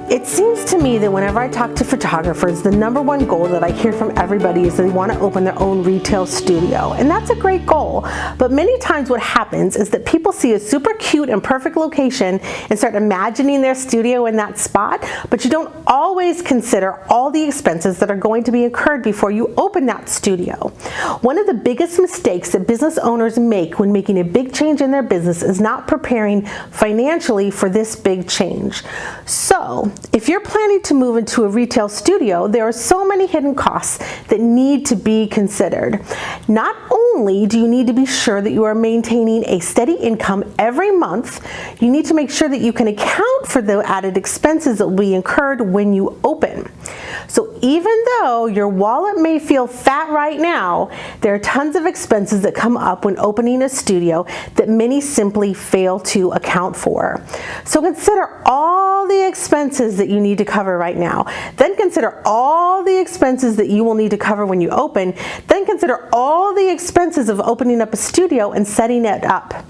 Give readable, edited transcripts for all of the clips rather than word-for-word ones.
It seems to me that whenever I talk to photographers, the number one goal that I hear from everybody is they want to open their own retail studio. And that's a great goal. But many times what happens is that people see a super cute and perfect location and start imagining their studio in that spot, but you don't always consider all the expenses that are going to be incurred before you open that studio. One of the biggest mistakes that business owners make when making a big change in their business is not preparing financially for this big change. So, if you're planning to move into a retail studio, there are so many hidden costs that need to be considered. Not only do you need to be sure that you are maintaining a steady income every month, you need to make sure that you can account for the added expenses that will be incurred when you open. So even though your wallet may feel fat right now, there are tons of expenses that come up when opening a studio that many simply fail to account for. So consider all the expenses that you need to cover right now. Then consider all the expenses that you will need to cover when you open. Then consider all the expenses of opening up a studio and setting it up.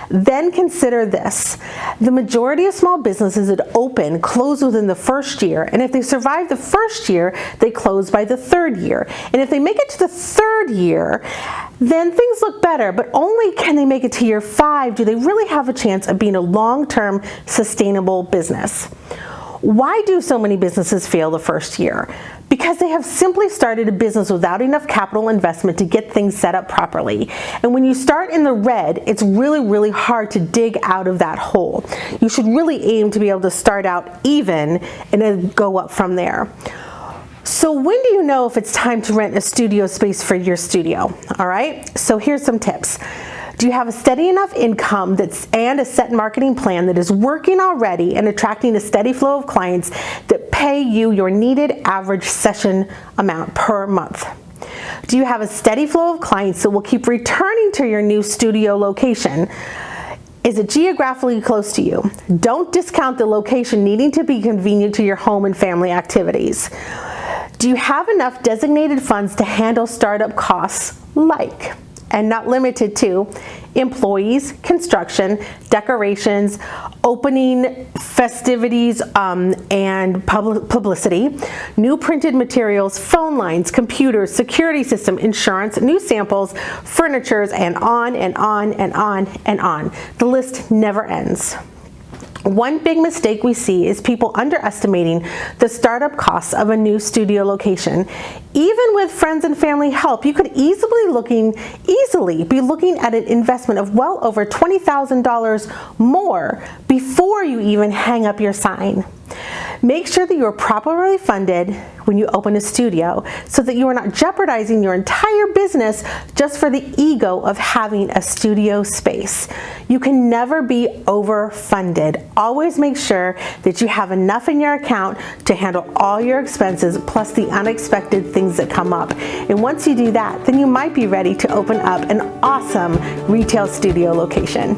Then consider this. The majority of small businesses that open close within the first year, and if they survive the first year, they close by the third year. And if they make it to the third year, then things look better, but only can they make it to year 5 do they really have a chance of being a long-term sustainable business. Why do so many businesses fail the first year? Because they have simply started a business without enough capital investment to get things set up properly. And when you start in the red, it's really hard to dig out of that hole. You should really aim to be able to start out even and then go up from there. So when do you know if it's time to rent a studio space for your studio? All right, so here's some tips. Do you have a steady enough income and a set marketing plan that is working already and attracting a steady flow of clients that pay you your needed average session amount per month? Do you have a steady flow of clients that will keep returning to your new studio location? Is it geographically close to you? Don't discount the location needing to be convenient to your home and family activities. Do you have enough designated funds to handle startup costs like, and not limited to, employees, construction, decorations, opening festivities and publicity, new printed materials, phone lines, computers, security system, insurance, new samples, furnitures, and on and on and on and on. The list never ends. One big mistake we see is people underestimating the startup costs of a new studio location. Even with friends and family help, you could easily be looking at an investment of well over $20,000 more before you even hang up your sign. Make sure that you are properly funded when you open a studio so that you are not jeopardizing your entire business just for the ego of having a studio space. You can never be overfunded. Always make sure that you have enough in your account to handle all your expenses plus the unexpected things that come up. And once you do that, then you might be ready to open up an awesome retail studio location.